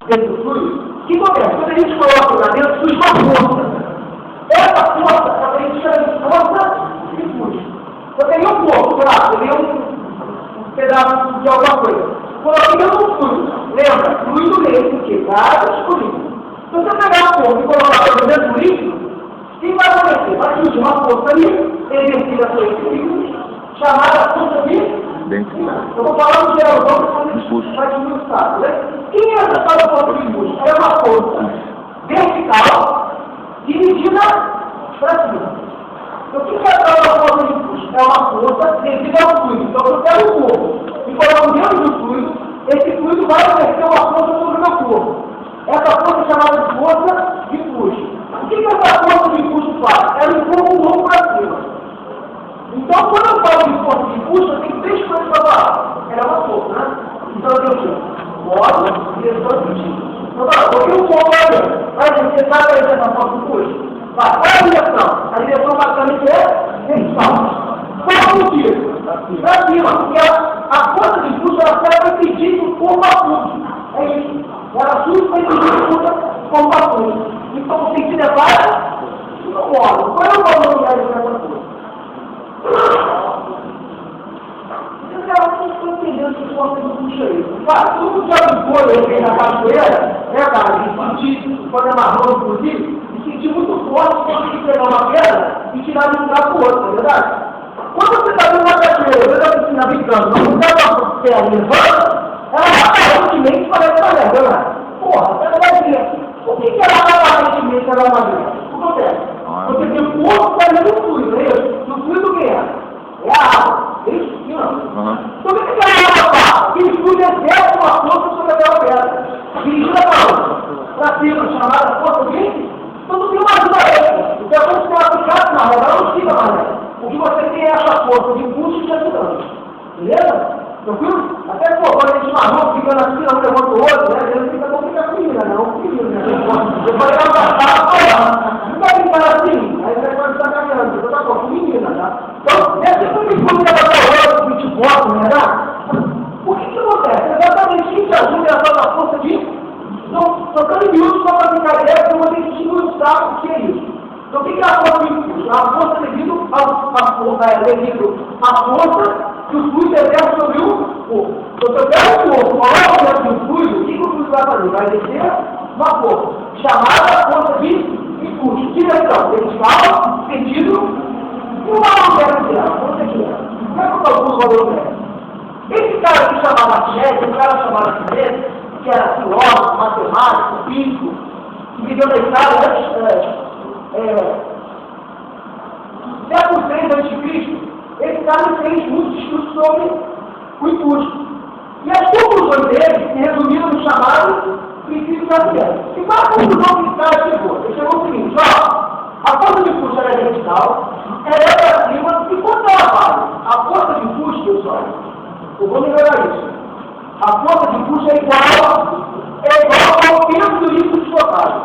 dentro do fluido, o que acontece? Quando a gente coloca lá dentro, surge uma força. Essa força, a gente chama de força difúria. Eu tenho um corpo, sei lá, eu tenho um pedaço de alguma coisa. Coloquei dentro do fluido. Lembra? Fluido mesmo, porque gás escolhido. Se você pegar o corpo e colocar dentro do líquido, o que vai acontecer? Vai surgir uma força ali, exercida por esse líquido, chamada força de... Eu vou falar do geral, vamos vai diminuir o estado, né? Quem é essa tal força de impulso? É uma força vertical dirigida para cima. O que é a tal força de impulso? É uma força dirigida ao fluido. Então, eu quero o corpo e coloco dentro do fluido, esse fluido vai exercer uma força sobre o meu corpo. Essa força é chamada de força de impulso. O que essa força de impulso faz? Ela empurra o corpo para cima. Então, quando eu falo de força de impulso, eu tenho três coisas para falar. Ela é uma força, né? Então, eu tenho modo, direção e sentido. Então, porque o corpo vai você sabe a direção da força de impulso? Vai, qual é a direção? A direção basicamente é vertical. Qual é o sentido? Para cima. Porque a força de impulso ela serve para impedir que o corpo afunde. É isso. Ela surge para impedir que o corpo afunde. Então, o sentido é para o modo. Qual é o valor do lugar dessa força? Eu estou entendendo que força de puxa aí. Cara, todo mundo já brincou aí na cachoeira, né, cara? De sentir, quando é marrom, inclusive, de sentir muito forte quando você pegar uma pedra e tirar de um lugar para o outro, não é verdade? Quando você está dentro da cachoeira, você está piscina brincando, mas você está com a perna levando, ela aparentemente parece uma leve, né? Porra, ela vai ver. Por que ela aparentemente ela vai ver? O que acontece? Você tem um corpo que está no fluido, não é isso? No fluido o que é? É a água. É isso? Sim, não. Então o que a água faz? Que o fluido exerce uma força sobre aquela pedra. Dirigida para onde? Para cima, chamada força de... Então não tem uma ajuda extra. Então quando você aplicar na roda, ela não fica mais leve. O que você tem é essa força de impulso te ajudando. Beleza? Tranquilo? Até quando a gente marrom, fica na fila, um levanta o outro, né? Ele fica bom, fica frio, né? Não, frio, né? Eu falei, não vai ficar assim. Aí você vai estar caminhando. Você tá com menina, tá? Então, essa é uma coisa que levantar o outro, 24, né? Por que acontece? Exatamente isso ajuda a essa força de... Então, trocando miúdos só para ficar direto, eu vou ter que desmiuçar o que é isso. Então, o que é a força de impulso? A força devido à força que o fluido exerce sobre o corpo. Então, se eu pego o corpo, coloco dentro do fluido, o que o fluido vai fazer? Vai descer uma força, chamada força de impulso. Direção, vertical, sentido, e uma matéria dela, força aqui. Como é que eu calculo o valor dela? Esse cara aqui chamado Archimedes, um cara chamado Arquimedes, que era filósofo, matemático, físico, que viveu na Itália século 3 a.C., esse cara fez muitos estudos sobre o impulso. E as conclusões dele se resumiram no chamado princípio brasileiro. E qual a conclusão que esse cara chegou? Ele chegou ao seguinte, a força de impulso é vertical, ela é para cima, e quanto ela vale? A força de impulso, pessoal, eu vou melhorar isso. A força de impulso é igual ao peso do líquido deslocado.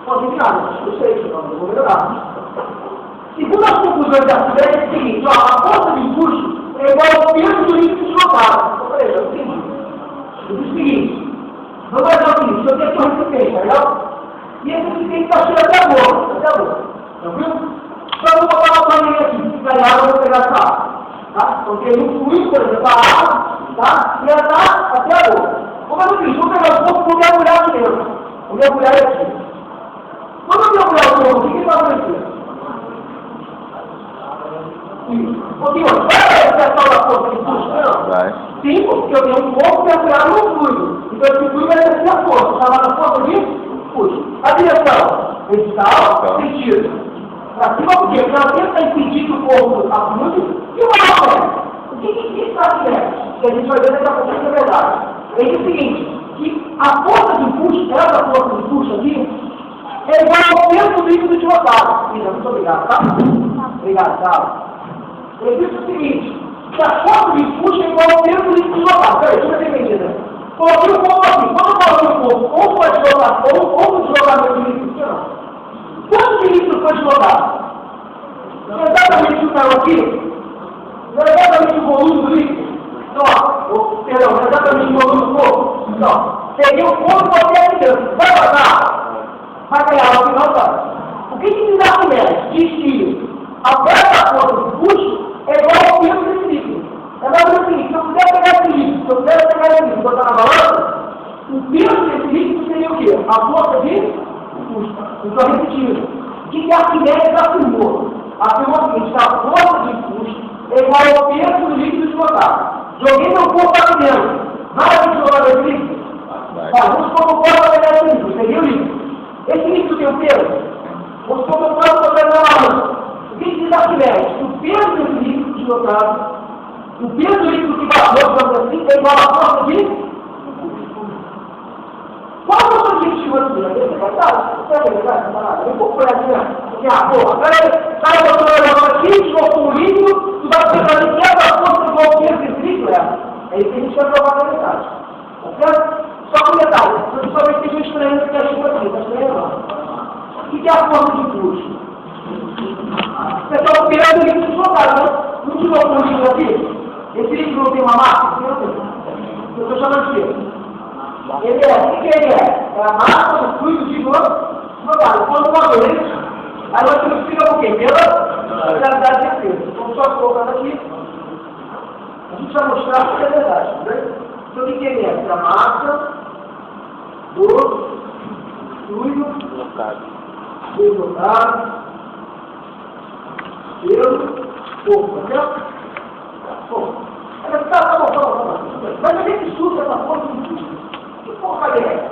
Pode ser nada, eu sei que eu vou melhorar. Segundo as conclusões da ciência, é o seguinte, a força de impulso é igual ao peso do líquido deslocado. Eu falei, eu entendi. Eu disse o seguinte, vamos fazer o seguinte, eu tenho que recipiente, tá legal? E esse recipiente está cheio até a boca, tranquilo? Então eu vou botar uma panelinha aqui, se pegar água, eu vou pegar essa água, tá? Então tem um fluido, por exemplo, a água, tá? E ela está até a boca. Vamos fazer o seguinte, vou pegar o corpo e vou mergulhar aqui dentro. Vou mergulhar aqui. Quando eu mergulhar o corpo, o que vai acontecer? Porque vai a da força de impulso? Não. Sim, porque eu tenho um corpo mergulhado no fluido. Então esse fluido vai exercer a força, chamada força de impulso. A direção vertical, sentido. Para cima, por quê? Porque ela tenta impedir que o corpo afunde e uma maré. O que está certo? Que a gente vai ver daqui a pouco que é verdade. É o seguinte, que a força de impulso, essa força de impulso aqui, é igual ao peso do líquido deslocado. Muito obrigado, tá? Obrigado, tá? Ele disse o seguinte, que a força de impulso é igual ao peso do líquido deslocado. Peraí, deixa eu ver se entender. Coloquei o corpo aqui. Quando eu coloquei o corpo, ou foi deslocado, ou o deslocamento de líquido, não. Quanto de líquido foi deslocado? Exatamente o que caiu aqui? Não é exatamente o volume do líquido? Não, perdão, não é exatamente o volume do corpo? Não. Peguei o ponto e botei aqui dentro. Vai passar? Vai ganhar o final da. O que diz Arquimedes? Diz que a própria força do puxo é igual ao peso desse líquido. É mais ou menos o seguinte: se eu puder pegar esse líquido, se eu puder pegar esse líquido e botar na balança, o peso desse líquido seria o quê? A força de puxo. Então, repetindo. O que Arquimedes afirmou? Afirmou o seguinte: a força de puxo é igual ao peso do líquido deslocado. Joguei meu corpo aqui dentro. Vai deslocado esse líquido? Vamos supor que eu posso pegar esse líquido. Peguei o líquido. Esse líquido tem o peso? Vamos supor que eu posso botar na balança. O que diz Arquimedes? O peso desse líquido deslocado, o peso do líquido que passou, digamos assim, é igual à força de. Qual é o seu objetivo aqui? É verdade? Eu vou por aqui, botou o negócio aqui, deslocou o líquido, tu vai pensar em que essa força igual ao peso desse líquido é isso que a gente vai provar na verdade. Tá certo? Só com detalhe, principalmente tem gente estranhando que a chuva aqui, tá estranhando não. O que é a força de puxo? Pessoal, o peso do líquido deslocado, né? Não deslocou o líquido aqui? Esse líquido não tem uma massa? Eu estou chamando de quê? Ele é, o que ele é? É a massa do fluido deslocado. Quando uma vez, aí nós temos que explicar o quê? Pela realidade de peso. Então, só colocando aqui, a gente vai mostrar que é verdade, né? Então, o que ele é? É a massa do fluido deslocado pelo corpo, tá certo? Bom, tá bom. Mas a gente estuda essa força do fluido. Que porra é?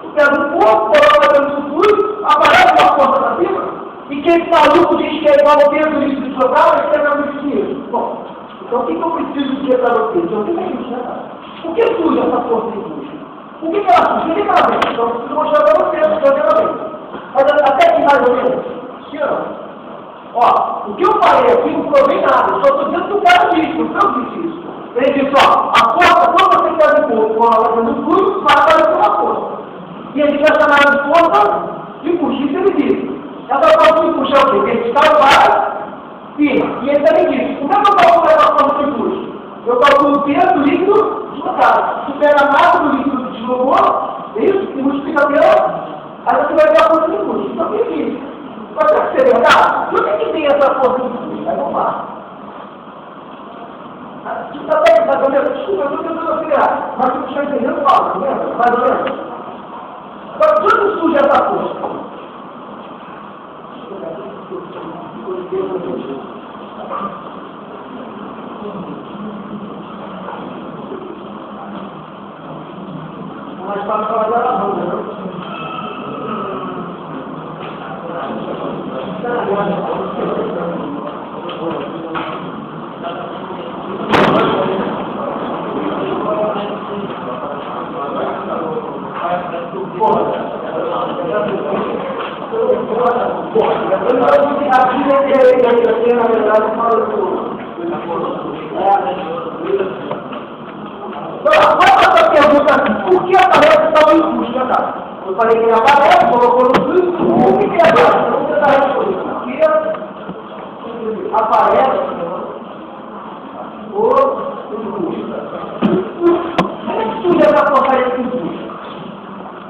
O peso do corpo, coloca dentro do fluido, aparece uma força pra cima, e quem maluco diz que é igual ao peso do líquido deslocado, ele quer muito dinheiro. Bom, então o que eu preciso de quebrar o peso? Eu tenho que isso, né? Por que surge essa força de puxo? Por que ela surge? O que ela vem? Então eu preciso mostrar para vocês o que ela vem. Mas até aqui mais ou menos, sim. Ó, o que eu falei aqui não provei nada, eu só estou dizendo que o cara disse, não eu disse isso. Ele disse, ó, a força, quando você quer de corpo com a ordem do fluido, vai aparecer uma força. E a gente vai chamar de força de puxo, isso ele disse. Essa força de puxo é o quê? Ele está para firma. E ele também disse, como é que eu calculo essa força de puxo? Eu calculo o peso do líquido deslocado. Tu pega a massa do líquido que deslocou, é isso? E multiplica pela, aí você vai ver a força de puxo. Então, o que ele disse? Mas será que seria verdade? Por que tem essa força de puxo? Aí vamos lá. Está bem, mais ou menos. Desculpa, eu estou tentando acelerar. Mas se você está entendendo, fala, lembra? Mais ou menos. Agora, quando surge essa força? Mais fácil falar de alavanca, não? Por que aparece tal impulso, né, cara? Eu falei que ele aparece, colocou no fluido, por que ele aparece? Não você está respondendo. Porque aparece o impulso. Como é que surge essa porcaria de impulso?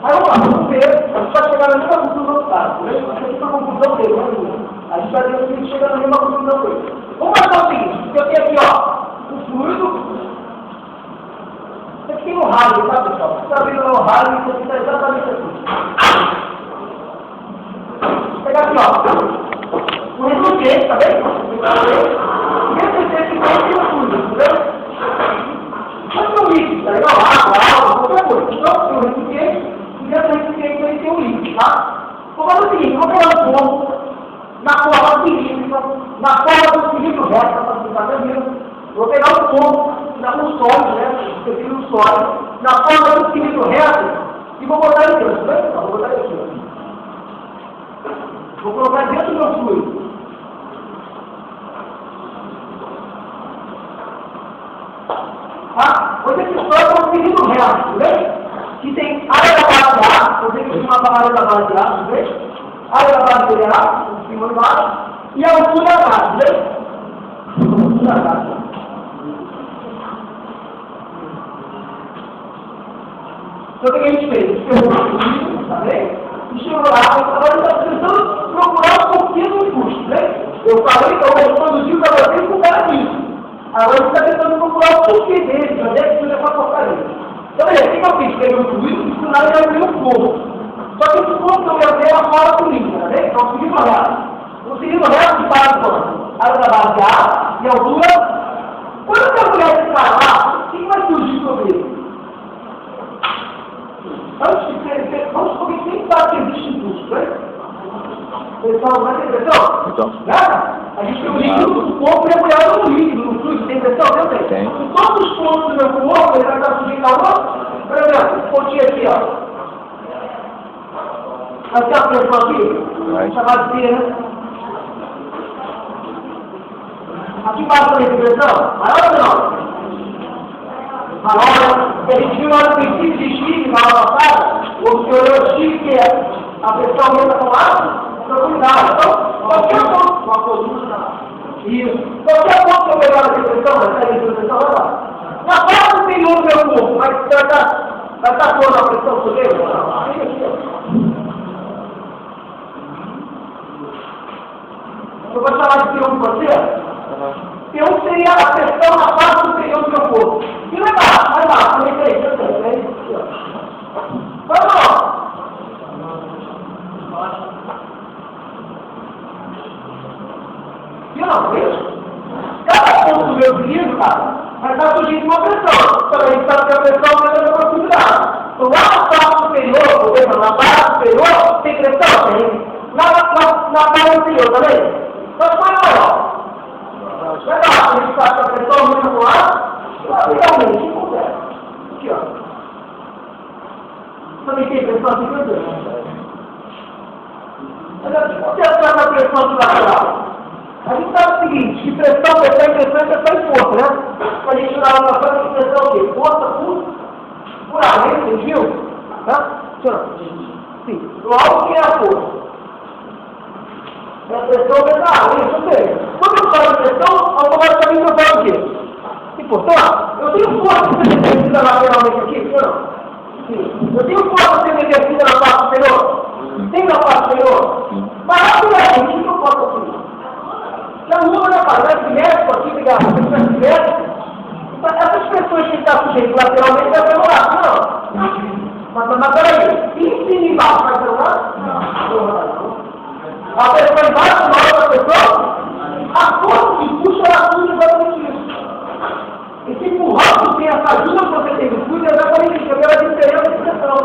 Aí vamos lá, vamos ver, a gente vai chegar na mesma conclusão do cara, né? Isso aqui foi a conclusão dele, né? A gente vai ver que chega na mesma conclusão dele. Vamos fazer o seguinte, eu tenho aqui, ó, o fluido. Isso aqui tem no rádio, tá, pessoal? Você está vendo no rádio, isso aqui está exatamente assim. Vou pegar aqui, ó. O recipiente, tá vendo? E esse recipiente tem o fluido, entendeu? Mas tem um líquido, tá legal? Água, qualquer coisa. Então, tem um recipiente, e dentro do recipiente aí tem um líquido, tá? Vou fazer o seguinte, vou pegar um ponto na forma cilíndrica, na forma do cilindro reto, para facilitar a vida. Vou pegar um ponto no sólido, né? Eu tenho um sólido, na forma do cilindro reto, e vou botar ele dentro, né? Vou botar ele aqui, ó. Vou colocar dentro do meu fluido. Tá? Vou ter que sólido é um cilindro reto, né? Que tem área da base de ar, vou ter que chamar a área da base de ar, né? Área da base de ar, em cima e embaixo, e a altura da base, né? A altura da base. Então, o que a gente fez? A gente pegou o custo, tá bem? E chegou lá, agora está precisando procurar um pouquinho do custo, né? Eu falei que eu vou produzir para vocês com cara disso. Agora a gente está tentando procurar o porquê dele, onde é que você vai colocar ele. Então, o que eu fiz? Peguei o custo e final eu abri um pouco. Só que esse ponto que eu ia ver uma fora política, né? Então, o segundo reto. O segundo reto que para quanto? A base de área e altura. Quando a mulher entrar lá, o que vai surgir sobre ele? Vamos supor que quem sabe que existe impulso, né? Pessoal, não tem impressão? Então. Nada? A gente tem um líquido do corpo mergulhado no líquido, no fluido, tem impressão? Não tem? Tem. Em todos os pontos do meu corpo, ele vai estar sujeito a outro. Por exemplo, esse pontinho aqui, ó. Vai ter uma pressão aqui, chamada de né? Aqui passa a pressão, maior ou não? Maior, a gente viu lá no princípio de Chile, na aula passada, o que olhou o Chile, que é a pressão aumenta com ar, profundidade. Então, qualquer ponto, uma coluna, isso, qualquer ponto que eu pegar na pressão, vai sair de pressão, vai lá. Na parte superior do meu corpo, vai estar toda a pressão sobre ele? Eu vou chamar de P1 com você? P1 seria a pressão na parte superior do meu corpo. E lá embaixo, também tem, vamos lá. Viu não? Isso? Cada ponto do meu cilindro, cara, vai estar sujeito a uma pressão. Então a gente sabe que a pressão aumenta a profundidade. Então lá na parte superior, por exemplo, na parte superior, tem pressão? Tem. Na parte inferior também? Então qual é maior? Legal, a gente sabe que a pressão aumenta com ar, realmente, o que acontece? Aqui, ó. Também tem pressão aqui, meu Deus. Mas o que acontece com essa pressão lateral? A gente sabe o seguinte, que pressão é força, né? A gente dá uma coisa de pressão o quê? Força por ar, né? Você viu? Sim. O alto que é a força. A pressão é da água, isso eu sei. Quando eu falo de pressão, automaticamente eu falo o quê? Importante, eu tenho força de ser exercida lateralmente aqui, senhor? Sim. Eu tenho força de ser exercida na parte superior? Tem na parte superior? Mas rapidamente, o que eu posso fazer? Já muda na parte simétrica aqui, ligado? Essas pressões que estão sujeitas lateralmente vai demorar, não? Mas peraí, e em cima e embaixo vai demorar? Não. A pressão embaixo, na hora da pressão, a força que puxa, ela puxa exatamente isso. Esse empurrão que tem essa ajuda que você tem no fluido é exatamente isso, porque ela é diferente de pressão.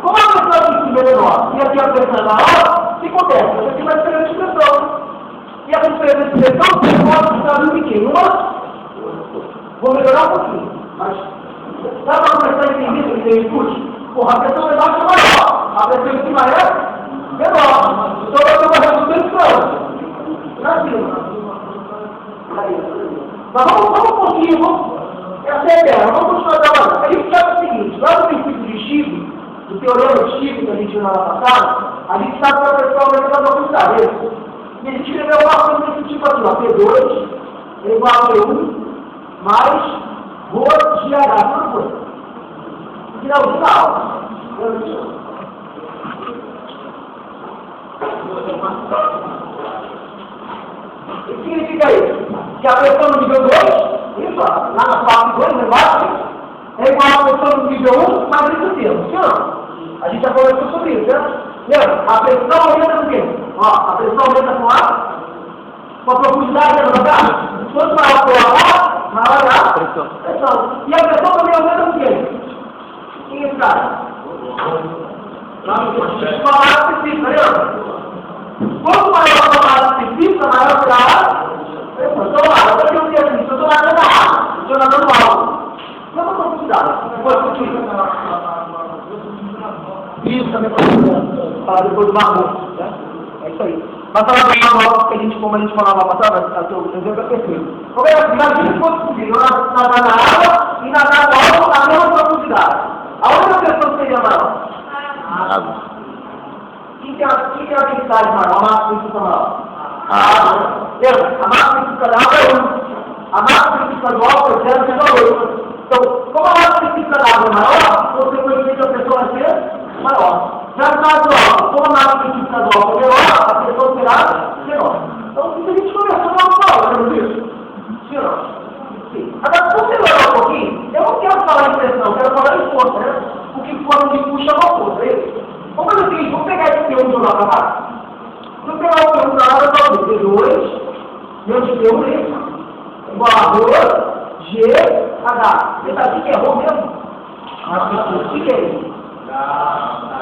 Como a pressão aqui em cima é menor e aqui a pressão é maior, o que acontece? Você tem uma diferença de pressão. E a diferença de pressão, você pode estar no pequeno. Vou melhorar um pouquinho, mas dá para começar a entender o que tem escute? Porra, a pressão embaixo é maior, a pressão em cima é menor. Então eu estou fazendo pressão. Tranquilo. Mas vamos um pouquinho, essa é a ideia, vamos continuar trabalhando. A gente sabe o seguinte, lá no princípio de Steve, do teorema de Steve que a gente viu na aula passada, a gente sabe que a pressão aumenta a profundidade. E a gente escreveu uma coisa desse tipo aqui, ó, P2 é igual a P1 mais rho de H, tudo coisa. Finalzinho da aula. O que significa isso? Que a pressão no nível 2, isso, lá na parte 2, no embaixo, é igual a pressão no nível 1, mais isso termo, sim ou não? A gente já conversou sobre isso, né? Lembra? A pressão aumenta com o quê? Ó, a pressão aumenta com ar, com a profundidade da H. Quanto maior for a maior a pressão. E a pressão também aumenta com o quê? Quem é esse cara? Uma área específica, lembra? Quanto maior a camada específica, maior será a pressão. Então, lá, eu tenho que assim, se eu estou nadando na água, estou nadando alto. Quanto a profundidade? Isso também pode falar depois do marrom, né? É isso aí. Mas falar do marrom, que como a gente falava lá passada, o exemplo é perfeito. Imagina se fosse possível nadar na água e nadar no alto na mesma profundidade. A outra pressão seria maior? Água. Quem tem a densidade maior? A massa principal maior? A água. Lembra? A massa principal da água é 1. A massa principal do álcool é 0,8. Então, como a massa específica da água é maior, consequentemente a pressão vai ser maior. Já no caso do álcool, como a massa específica do álcool é menor, a pressão será menor. Então, isso a gente começou na aula, lembra disso? Sim ou não? Sim. Agora, considerando um pouquinho, eu não quero falar em pressão, eu quero falar em força, né? O que for de puxa é uma força, é isso? Vamos fazer o seguinte, vamos pegar esse P1 e jogar para cá. Vamos pegar o P1 da água para o P2, menos P1 isso, igual a rua, GH. Você sabe o que é rua mesmo? O que é isso?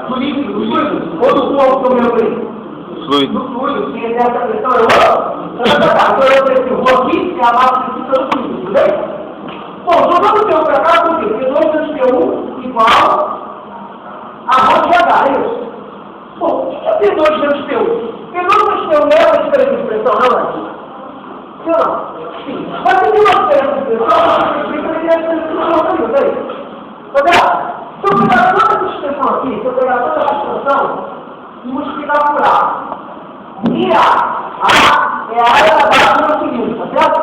Do líquido, do fluido, ou do fogo que eu me lembrei? Fluido. Do fluido, que exerce a pressão é o então eu preciso, vou aqui, é a massa específica do fluido, tudo bem? Bom, jogando o P1 para cá, por quê? P2 menos P1 igual a rho de H, é isso? Bom, o que é P2 menos P1? P2 menos P1 é uma diferença de pressão, não é? Sim ou não? Sim. Mas se tem uma diferença de pressão, você explica a diferença de pressão também, não é isso? Tá? Se eu pegar toda essa expressão aqui, se eu pegar toda essa expressão e multiplicar por A, e A é a área da base do seguinte, tá certo?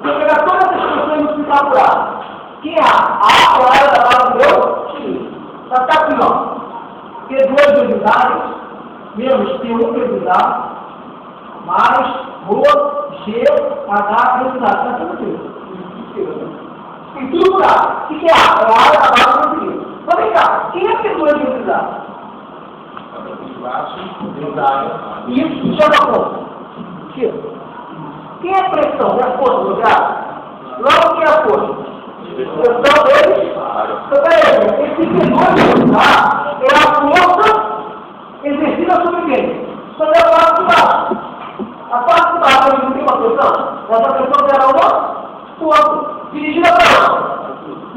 Se eu pegar toda essa expressão e multiplicar por A, que é A é a área da base do meu seguinte. Vai ficar aqui, ó. P2 vezes A menos P1 vezes A mais rho G H vezes A. Tá tudo aqui. E tudo por A. O que é A? É a área da base do seguinte. Então vem cá, quem é P2 vezes A? Isso, joga a força. Quem é pressão? É a força do gás? Logo, quem é a força? Pressão vezes. Então, peraí, esse P2 vezes A é a força exercida sobre quem? Sobre a parte de baixo. A parte de baixo não tem uma pressão? Essa pressão será uma força dirigida para onde?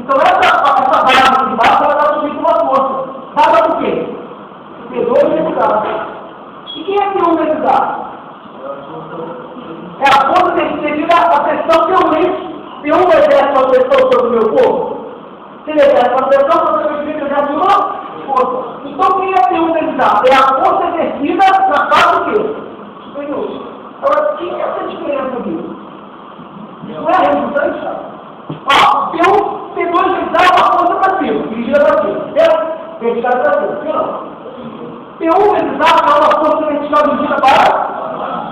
Então, essa base de baixo ela está sujeita a uma força. Dada por quê? P2 vezes A. E quem é P1 vezes A? É a força devido à pressão que eu vejo. P1 exerce uma pressão sobre o meu corpo. Se ele exerce uma pressão, você exerce uma força. Então, quem é P1 vezes A? É a força exercida na base do quê? Superior. Agora, quem é essa diferença aqui? Isso não é resultante? Ó, P2 vezes A é uma força para cima, dirigida para cima, certo? Vertical para cima, não. P1 vezes A é uma força vertical dirigida para...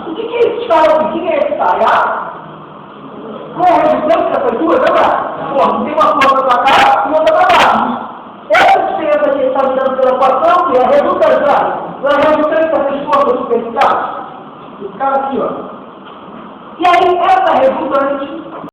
O que é esse cara aqui? O que é esse cara? Qual é a resultante dessas duas, lembra? Pô, tem uma força para cá e outra para baixo. Essa diferença que ele está me dando pela equação, que é a resultante, não é a resultante dessas forças superficiais? Esse cara aqui, ó. E aí, essa resultante